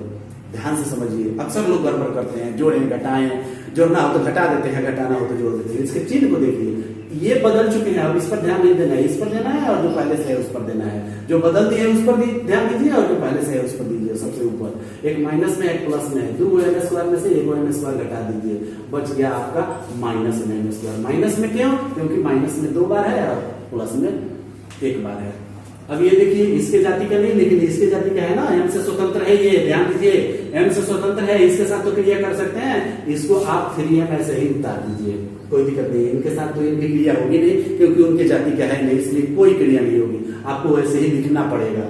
ध्यान से समझिए। अक्सर लोग गड़बड़ करते हैं, जोड़ें घटाएं, जोड़ना हो तो घटा देते हैं, घटाना हो तो जोड़ देते हैं। इसके चिन्ह को देखिए, ये बदल चुके हैं, अब इस पर ध्यान नहीं देना है, इस पर देना है और जो पहले से है उस पर देना है। जो बदल दिए उस पर ध्यान दीजिए और जो पहले से है उस पर दीजिए। सबसे ऊपर एक माइनस में एक प्लस में है, 2m² में से 1m² घटा दीजिए, बच गया आपका माइनस में m²। माइनस में क्यों? क्योंकि माइनस में 2 बार है और प्लस में 1 बार है। अब ये देखिए इसके जाति का नहीं, लेकिन इसके जाति का है ना, m से स्वतंत्र है। ये ध्यान दीजिए, m से स्वतंत्र है, इसके साथ तो क्रिया कर सकते हैं। इसको आप 3m ऐसे ही उतार दीजिए, कोई दिक्कत नहीं है। इनके साथ तो इनकी क्रिया होगी नहीं, क्योंकि उनके जाति का है नहीं, इसलिए कोई क्रिया नहीं होगी। आपको वैसे ही लिखना पड़ेगा।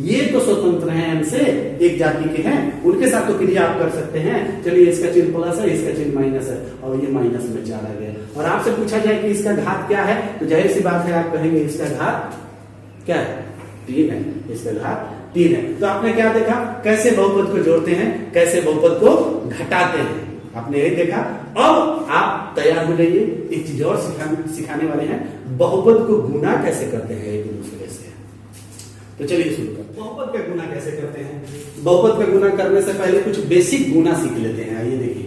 ये तो स्वतंत्र हैं m से, एक जाति के हैं, उनके साथ तो क्रिया आप कर सकते हैं। चलिए इसका चिन्ह प्लस है, इसका चिन्ह माइनस है और ये माइनस में 4 आ गया। और आपसे पूछा जाए कि इसका घात क्या है, तो जाहिर सी बात है आप कहेंगे इसका घात क्या है? 3 है। इसका घात 3 है। तो आपने क्या देखा? कैसे बहुपद को जोड़ते हैं, कैसे बहुपद को घटाते हैं, आपने यही देखा। अब आप तैयार हो जाइए, एक चीज और सिखाने वाले हैं, बहुपद को गुना कैसे करते हैं एक दूसरे से। तो चलिए शुरू करते हैं। बहुपद का गुना कैसे करते हैं? बहुपद का गुना करने से पहले कुछ बेसिक गुना सीख लेते हैं। आइए देखिए,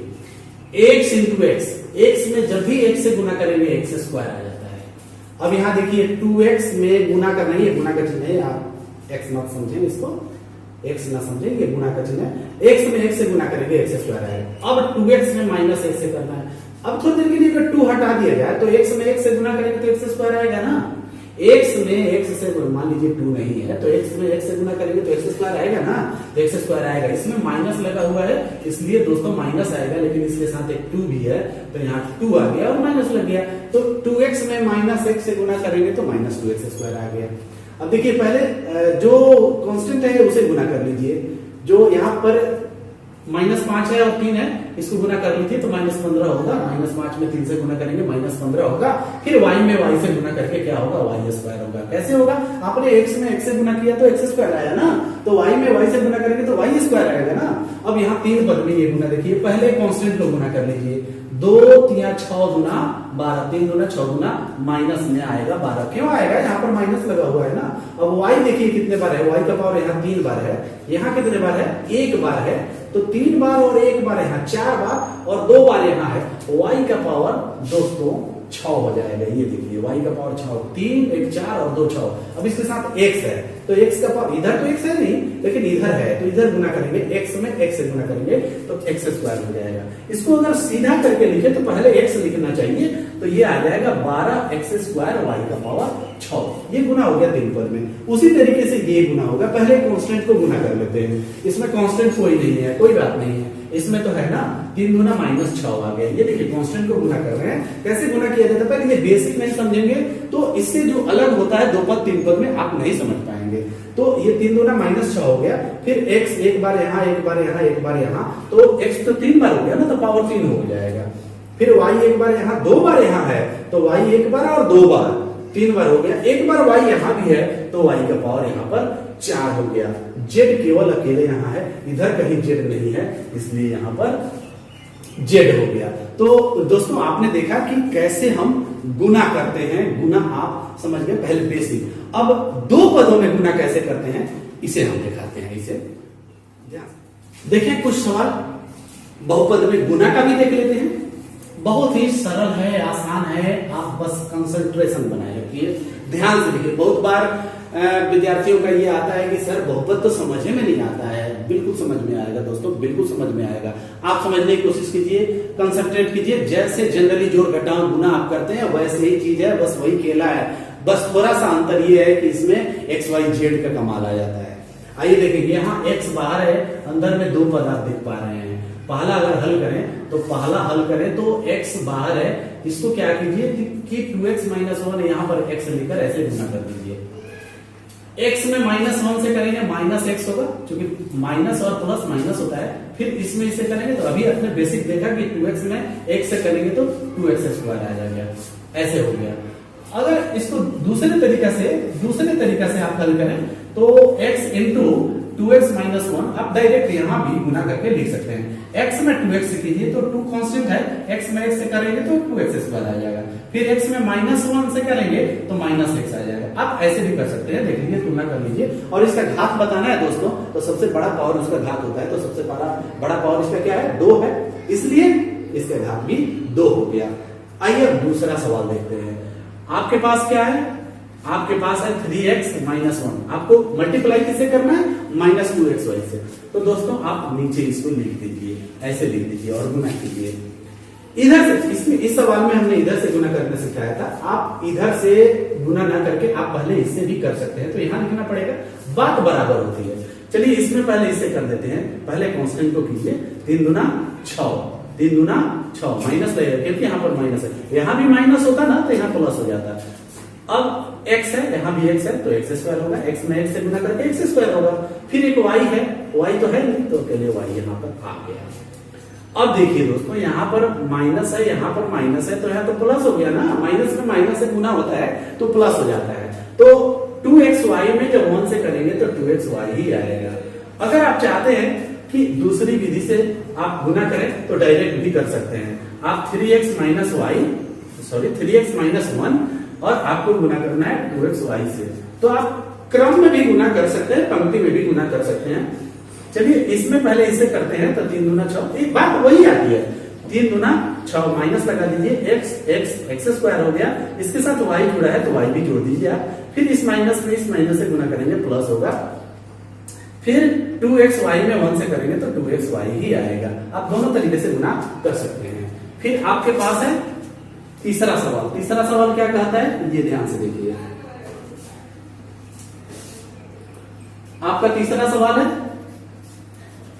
x इंटू एक्स, एक्स में जब भी x से गुना करेंगे x² आ जाता है। अब यहाँ देखिए 2x में गुना करना है, गुना का चिन्ह है, आप x मत समझें, इसको x ना समझें, ये गुना का चिन्ह है। x में x से गुना करेंगे x² आएगा। अब 2x में माइनस x से करना है। अब थोड़ी देर के लिए अगर 2 हटा दिया जाए तो x में x से गुना करेंगे तो x² आएगा ना। x में x से मान लीजिए 2 नहीं है, तो x में x से गुना करेंगे तो x² आएगा ना, तो x² आएगा। इसमें माइनस लगा हुआ है, इसलिए दोस्तों माइनस आएगा, लेकिन इसके साथ एक 2 भी है, तो यहाँ 2 आ गया और माइनस लग गया। तो 2x में माइनस x से गुना करेंगे तो माइनस 2x² आ गया। अब देखिए पहले जो कांस्टेंट है उसे गुना कर लीजिए। जो यहाँ पर -5 है और 3 है, इसको गुना कर लीजिए तो -15 होगा। -5 में 3 से गुना करेंगे -15 होगा। फिर y में y से गुना करके क्या होगा, y² होगा। कैसे होगा, आपने x में x से गुना किया तो x² आया ना, तो y में y से गुना करेंगे तो y² आएगा ना। अब यहाँ 3 पद में ये गुना देखिए, पहले कांस्टेंट को गुना कर लीजिए, 2 3 6 गुना 12, 3 गुना 6 गुना माइनस में आएगा 12। क्यों आएगा, यहाँ पर माइनस लगा हुआ है ना। अब y देखिए कितने बार है, y का पावर यहाँ 3 बार है, यहाँ कितने बार है, 1 बार है, तो 3 बार और 1 बार यहाँ 4 बार और 2 बार यहाँ है, y का पावर दोस्तों 6 हो जाएगा। ये देखिए y का पावर 6, 3 1 4 और 2 6। अब इसके साथ x है, तो x का पावर इधर तो x है नहीं, लेकिन इधर है, तो इधर गुना करेंगे, x में x से गुना करेंगे तो x² हो जाएगा। इसको अगर सीधा करके लिखे तो पहले x लिखना चाहिए, तो ये आ जाएगा 12x² y का पावर 6। ये गुना हो गया 3 पद में। उसी तरीके से ये गुना होगा, पहले कांस्टेंट को गुना कर लेते हैं। इसमें कांस्टेंट कोई नहीं है, कोई बात नहीं है, इसमें तो है ना 3 गुना -6 आ गया। ये देखिए कांस्टेंट को गुना कर रहे हैं, कैसे गुना किया जाता है, पहले ये बेसिक नहीं समझेंगे तो इससे जो अलग होता है 2 पद 3 पद में आप नहीं समझ पाएंगे। तो ये 3 गुना -6 हो गया, फिर x एक बार यहाँ, एक बार यहाँ, एक बार यहाँ, तो x तो 3 बार हो गया ना, तो पावर 3 हो जाएगा। फिर y एक बार यहाँ, 2 बार यहाँ है, तो y एक बार और 2 बार, 3 बार हो गया। एक बार y यहाँ भी है, तो y का पावर यहाँ पर 4 हो गया। z केवल अकेले यहाँ है, इधर कहीं z नहीं है, इसलिए यहाँ पर z हो गया। तो दोस्तों आपने देखा कि कैसे हम गुना करते हैं, गुना आप समझ गए पहले बेसिक। अब 2 पदों में गुना कैसे करते हैं इसे हम दिखाते हैं। इसे देखिए, कुछ सवाल बहुपद में गुना का भी देख लेते हैं। बहुत ही सरल है, आसान है, आप बस कंसंट्रेशन बनाए रखिए, ध्यान से देखिए। बहुत बार विद्यार्थियों का ये आता है कि सर बहुपद तो समझने में नहीं आता है। बिल्कुल समझ में आएगा दोस्तों, बिल्कुल समझ में आएगा। आप समझने की कोशिश कीजिए, कंसंट्रेट कीजिए। जैसे जनरली जोड़ घटाव गुना आप करते हैं वैसे ही चीज है, बस वही खेला है। बस थोड़ा सा अंतर ये है कि इसमें x y z का कमाल आ जाता है। आइए देखेंगे, यहाँ x बाहर है, अंदर में 2 पद आप देख पा रहे हैं। पहला अगर हल करें तो पहला हल करें तो x बाहर है, इसको क्या कीजिए कि 2x - 1 यहाँ पर x लेकर ऐसे गुना कर दीजिए। x में -1 से करेंगे -x होगा, क्योंकि माइनस और प्लस माइनस होता है। फिर इसमें इसे करेंगे तो अभी अपने बेसिक देखा कि 2x में x से करेंगे तो 2x² आ जाएगा, ऐसे हो गया। अगर इसको दूसरे तरीका से आप हल करें तो x इंटू 2x - 1 आप डायरेक्ट यहां भी गुना करके लिख सकते हैं। x में 2x से कीजिए तो 2 कांस्टेंट है, x में x से करेंगे तो 2x² आ जाएगा। फिर x में -1 से करेंगे तो -x आ जाएगा। आप ऐसे भी कर सकते हैं, देख लीजिए, तुलना कर लीजिए। और इसका घात बताना है दोस्तों, तो सबसे बड़ा पावर उसका घात होता है, तो सबसे बड़ा पावर इसका क्या है, 2 है, इसलिए इसका घात भी 2 हो गया। आइए अब दूसरा सवाल देखते हैं। आपके पास क्या है, आपके पास है 3x - 1। आपको मल्टीप्लाई किससे करना है, -2xy से। तो दोस्तों आप नीचे इसको लिख दीजिए, ऐसे लिख दीजिए और गुना कीजिए। इधर से इसमें इस सवाल में हमने इधर से गुना करना सिखाया था। आप इधर से गुना ना करके आप पहले इससे भी कर सकते हैं, तो यहां लिखना पड़ेगा, बात बराबर होती है। चलिए इसमें पहले इससे कर देते हैं। पहले कांस्टेंट को कीजिए, 3 गुना 6, 3 गुना 6 माइनस लगेगा, क्योंकि यहाँ पर माइनस है, यहाँ भी माइनस होता ना तो यहाँ प्लस हो जाता। अब x है, यहाँ भी x है तो x² होगा, x में x से गुना करके x² होगा। फिर एक y है, y तो है नहीं, तो अकेले y यहाँ पर आ गया। अब देखिए दोस्तों, यहाँ पर माइनस है, यहाँ पर माइनस है, तो यहाँ तो प्लस हो गया ना। माइनस में माइनस से गुना होता है तो प्लस हो जाता है। तो 2xy में जब 1 से करेंगे तो 2xy ही आएगा। अगर आप चाहते हैं कि दूसरी विधि से आप गुना करें तो डायरेक्ट भी कर सकते हैं। आप 3x - 1 और आपको गुना करना है 2xy से, तो आप क्रम में भी गुना कर सकते हैं, पंक्ति में भी गुना कर सकते हैं। चलिए इसमें पहले इसे करते हैं, तो 3 गुना 6, एक बात वही आती है, 3 गुना 6 माइनस लगा दीजिए, x² हो गया, इसके साथ y जुड़ा है तो y भी जोड़ दीजिए आप। फिर इस माइनस में इस माइनस से गुना करेंगे, प्लस होगा। फिर 2xy में 1 से करेंगे तो 2xy ही आएगा। आप दोनों तरीके से गुना कर सकते हैं। फिर आपके पास है तीसरा सवाल। तीसरा सवाल क्या कहता है, ये ध्यान से देखिए। आपका तीसरा सवाल है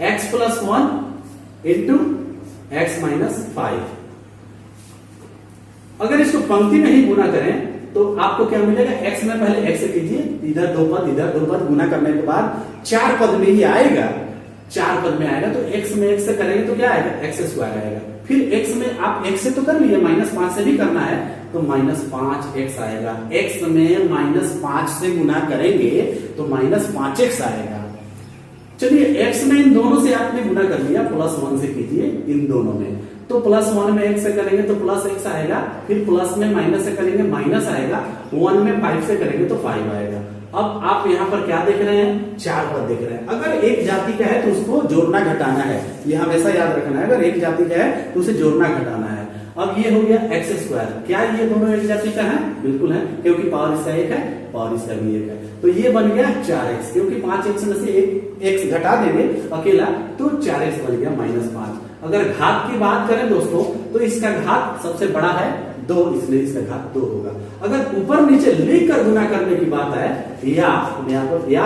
x + 1 इंटू x - 5। अगर इसको पंक्ति में ही गुना करें तो आपको क्या मिलेगा, x में पहले x से कीजिए, इधर 2 पद इधर 2 पद, गुना करने के बाद 4 पद में ही आएगा। 4 पद में आएगा, तो x में x से करेंगे तो क्या आएगा, एक्स स्क्वायर आएगा। फिर x में आप x से तो कर लिए, -5 से भी करना है, तो -5x आएगा। x में -5 से गुना करेंगे तो -5x आएगा। चलिए x में इन दोनों से आपने गुना कर लिया, +1 से कीजिए इन दोनों में, तो +1 में x से करेंगे तो +x आएगा, फिर प्लस में माइनस से करेंगे माइनस आएगा, 1 में 5 से करेंगे तो 5 आएगा। अब आप यहाँ पर क्या देख रहे हैं, 4 पद देख रहे हैं। अगर एक जाति का है तो उसको जोड़ना घटाना है, ये हमेशा याद रखना है। अगर एक जाति का है तो उसे जोड़ना घटाना है। अब ये हो गया एक्स स्क्वायर, क्या ये दोनों एक जाति का है, बिल्कुल है, क्योंकि पावर इसका 1 है, पावर इसका भी 1 है, तो ये बन गया 4x, क्योंकि 5x में से एक x घटा देंगे अकेला तो 4x बन गया -5। अगर घात की बात करें दोस्तों तो इसका घात सबसे बड़ा है 2, इसलिए इसका घात 2 होगा। अगर ऊपर नीचे लिख कर गुना करने की बात है, या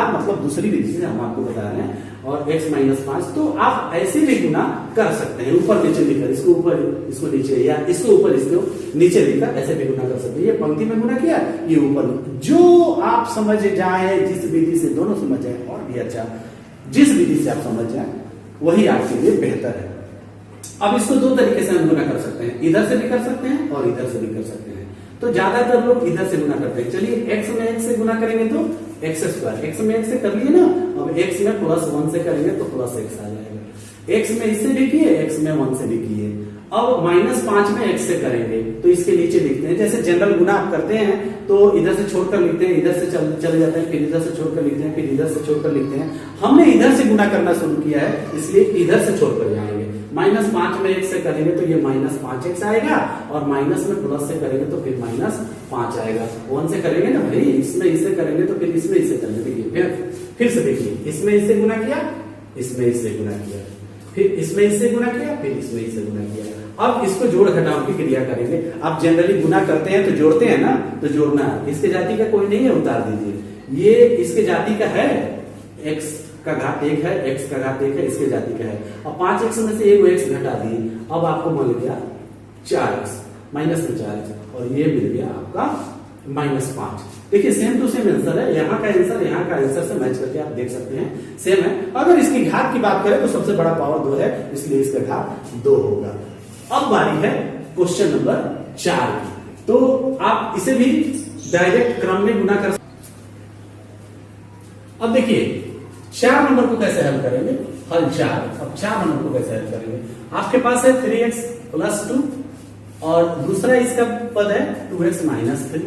मतलब दूसरी विधि से हम आपको बता रहे हैं, और x -5, तो आप ऐसे भी गुना कर सकते हैं, ऊपर नीचे लिखकर, इसको ऊपर इसको नीचे, या इसको ऊपर इसको नीचे लिखकर ऐसे भी गुना कर सकते हैं। ये पंक्ति में गुना किया, ये ऊपर, जो आप समझ जाए, जिस विधि से दोनों समझ जाए और भी अच्छा, जिस विधि से आप समझ जाए वही आपके लिए बेहतर है। अब इसको 2 तरीके से हम गुना कर सकते हैं, इधर से भी कर सकते हैं और इधर से भी कर सकते हैं। तो ज्यादातर लोग इधर से गुना करते हैं। चलिए x में x से गुना करेंगे तो एक्स स्क्वायर, x में x से कर लिए ना, अब x में +1 से करेंगे तो +x आ जाएगा। x में इससे भी किए, x में 1 से भी किए। अब -5 में x से करेंगे तो इसके नीचे लिखते हैं, जैसे जनरल गुना आप करते हैं तो इधर से छोड़कर लिखते हैं, इधर से चले जाते हैं, फिर इधर से छोड़कर लिखते हैं, फिर इधर से छोड़कर लिखते हैं। हमने इधर से गुना करना शुरू किया है, इसलिए इधर से छोड़कर जाएंगे। -5 में x से करेंगे तो ये -5x आएगा, और माइनस में प्लस से करेंगे तो फिर -5 आएगा। 1 से करेंगे ना भाई, इसमें इससे करेंगे तो फिर इसमें इससे करेंगे। देखिए फिर से देखिए, इसमें इससे गुना किया, इसमें इससे गुना किया, फिर इसमें इससे गुना किया, फिर इसमें इससे गुना किया। अब इसको जोड़ घटाव की क्रिया करेंगे। आप जनरली गुना करते हैं तो जोड़ते हैं ना, तो जोड़ना है। इसके जाति का कोई नहीं है, उतार दीजिए। ये इसके जाति का है, x का घात 1 है, x का घात 1 है, इसके जाति का है। अब 5x में से एक x घटा दिए, अब आपको मिल गया 4x, माइनस में 4x, और ये मिल गया आपका -5। देखिए सेम टू सेम आंसर है, यहाँ का आंसर यहाँ का आंसर से मैच करके आप देख सकते हैं, सेम है। अगर इसकी घात की बात करें तो सबसे बड़ा पावर 2 है, इसलिए इसका घात 2 होगा। अब बारी है क्वेश्चन नंबर 4 की, तो आप इसे भी डायरेक्ट क्रम में गुना कर। अब देखिए 4 नंबर को कैसे हल करेंगे, हल 4। अब 4 नंबर को कैसे हल करेंगे, आपके पास है 3x + 2, और दूसरा इसका पद है 2x - 3।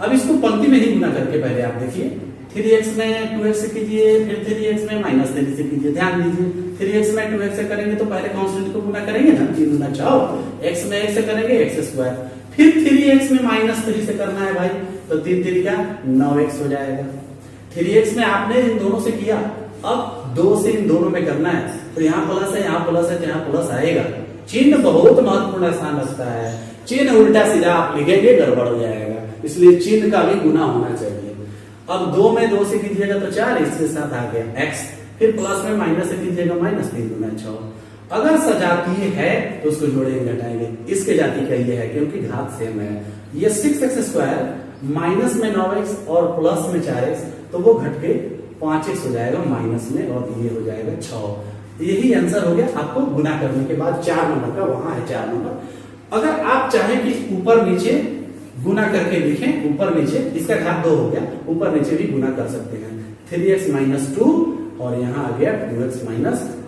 अब इसको पंक्ति में ही गुना करके पहले आप देखिए, 3x में 2x से कीजिए, फिर 3x में -3 से कीजिए। ध्यान दीजिए, 3x में 2x से करेंगे तो पहले कांस्टेंट को गुना करेंगे ना, 3 गुना 4, x में 1 से करेंगे x², फिर 3x में -3 से करना है भाई, तो 3 3 का 9x हो जाएगा। 3x में आपने इन दोनों से किया, अब 2 से इन दोनों में करना है, तो यहाँ प्लस है, यहाँ प्लस है, तो यहाँ प्लस आएगा। चिन्ह बहुत महत्वपूर्ण स्थान रखता है, चिन्ह उल्टा सीधा आप लिखेंगे गड़बड़ हो जाएगा, इसलिए चिन्ह का भी गुना होना चाहिए। अब 2 में 2 से कीजिएगा तो 4, इसके साथ आ गया x, फिर प्लस में माइनस से कीजिएगा -3 गुना 6। अगर सजातीय है तो उसको जोड़ेंगे घटाएंगे, इसके जाति का ये है क्योंकि घात सेम है। ये 6x² माइनस में 9x और प्लस में 4x, तो वो घट के 5x हो जाएगा माइनस में, और ये हो जाएगा 6। यही आंसर हो गया आपको गुना करने के बाद 4 नंबर का, वहां है 4 नंबर। अगर आप चाहें कि ऊपर नीचे गुना करके लिखें, ऊपर नीचे, इसका घात 2 हो गया, लीजिए नीचे भी गुना कर सकते हैं। 3x - 2 और यहाँ आ गया 2x -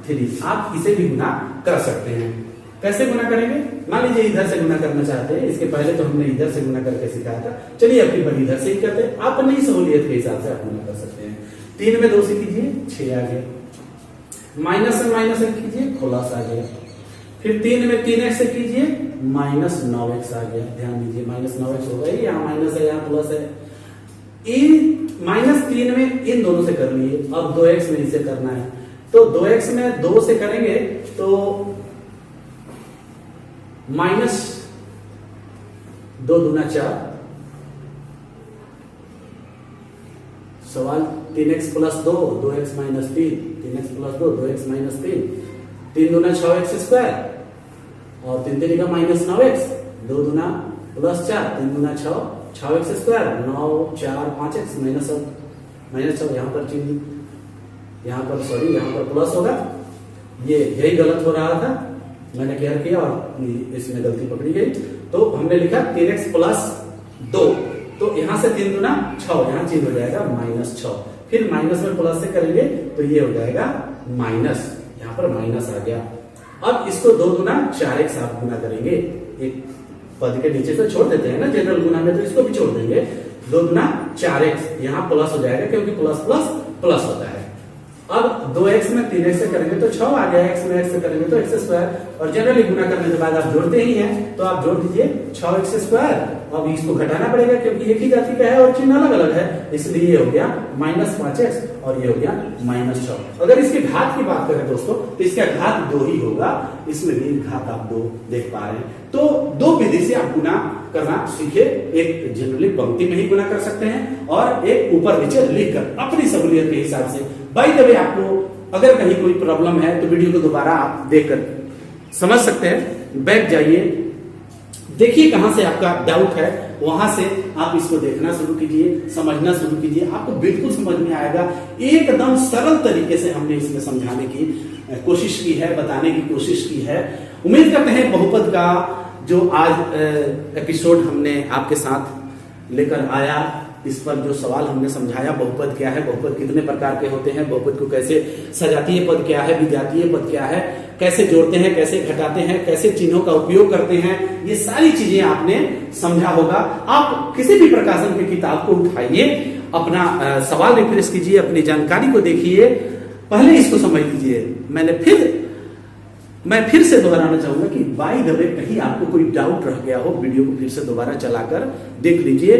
3। आप इसे भी गुना कर सकते हैं। कैसे गुना करेंगे? मान लीजिए इधर से गुना करना चाहते हैं, इसके पहले तो हमने इधर से गुना करके सिखाया था, चलिए अपनी बार इधर से ही करते हैं। आप अपनी सहूलियत के हिसाब से आप गुना कर सकते हैं। 3 में 2 से कीजिए 6 आ गया, माइनस से माइनस एक कीजिए प्लस आ गया, फिर 3 में 3x से कीजिए -9x आ गया। ध्यान दीजिए -9x होगा, यहाँ माइनस है यहाँ प्लस है। इन -3 में इन दोनों से कर लिए, अब 2x में इसे करना है, तो 2x में 2 से करेंगे तो -2 दूना 4, सवाल 3x + 2 2x - 3, 3x + 2 2x - 3, 3 दूना 6x² और 3 3 का -9x, 2 दूना +4, 3 दूना 6 6x², 9 4 5x -6 यहाँ पर चिन्ह यहाँ पर सॉरी यहाँ पर प्लस होगा, ये यही गलत हो रहा था, मैंने केयर किया और इसमें गलती पकड़ी गई। तो हमने लिखा 3x प्लस 2, तो यहाँ से 3 दूना 6, यहाँ चेंज हो जाएगा -6, फिर माइनस में प्लस से करेंगे तो ये हो जाएगा माइनस, यहाँ पर माइनस आ गया। अब इसको 2 दूना 4x आप गुना करेंगे, एक पद के नीचे से छोड़ देते हैं ना जनरल गुना में, तो इसको भी छोड़ देंगे, 2 दूना 4x, यहाँ प्लस हो जाएगा क्योंकि प्लस प्लस प्लस होता है। अब 2x में 3x से करेंगे तो 6 आ गया, x में x से करेंगे तो x स्क्वायर, और जनरली गुना करने के बाद आप जोड़ते ही हैं तो आप जोड़ दीजिए 6x स्क्वायर। अब इसको घटाना पड़ेगा क्योंकि एक ही जाति का है और चिन्ह अलग अलग है, इसलिए ये हो गया -5x और ये हो गया -6। अगर इसके घात की बात करें दोस्तों तो इसका घात 2 ही होगा, इसमें भी घात आप 2 देख पा रहे हैं। तो 2 विधि से आप गुना करना सीखे, एक जनरली पंक्ति में ही गुना कर सकते हैं और एक ऊपर नीचे लिखकर अपनी सहूलियत के हिसाब से। बाय द वे आपको अगर कहीं कोई प्रॉब्लम है तो वीडियो को दोबारा आप देखकर समझ सकते हैं, बैठ जाइए, देखिए कहां से आपका डाउट है, वहां से आप इसको देखना शुरू कीजिए, समझना शुरू कीजिए, आपको बिल्कुल समझ में आएगा। एकदम सरल तरीके से हमने इसमें समझाने की कोशिश की है, बताने की कोशिश की है। उम्मीद करते हैं बहुपद का जो आज एपिसोड हमने आपके साथ लेकर आया, इस पर जो सवाल हमने समझाया, बहुपद क्या है, बहुपद कितने प्रकार के होते हैं, बहुपद को कैसे, सजातीय पद क्या है, विजातीय पद क्या है, कैसे जोड़ते हैं, कैसे घटाते हैं, कैसे चिन्हों का उपयोग करते हैं, ये सारी चीजें आपने समझा होगा। आप किसी भी प्रकाशन की किताब को उठाइए, अपना सवाल रिफ्रेश कीजिए, अपनी जानकारी को देखिए, पहले इसको समझ लीजिए। मैं फिर से दोहराना चाहूंगा कि बाय द वे कहीं आपको कोई डाउट रह गया हो, वीडियो को फिर से दोबारा चलाकर देख लीजिए,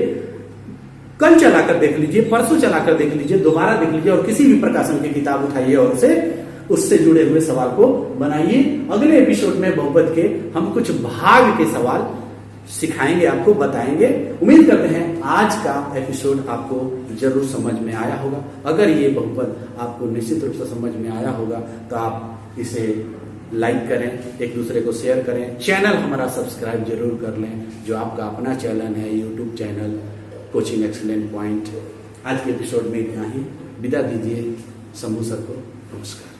कल चलाकर देख लीजिए, परसों चलाकर देख लीजिए, दोबारा देख लीजिए और किसी भी प्रकाशन की किताब उठाइए और उससे जुड़े हुए सवाल को बनाइए। अगले एपिसोड में बहुपद के हम कुछ भाग के सवाल सिखाएंगे, आपको बताएंगे। उम्मीद करते हैं आज का एपिसोड आपको जरूर समझ में आया होगा। अगर ये बहुपद आपको निश्चित रूप से समझ में आया होगा तो आप इसे लाइक करें, एक दूसरे को शेयर करें, चैनल हमारा सब्सक्राइब जरूर कर लें, जो आपका अपना चैनल है, YouTube channel coaching excellent point. आज के एपिसोड में इतना ही, विदा दीजिए शंभू सर को, नमस्कार।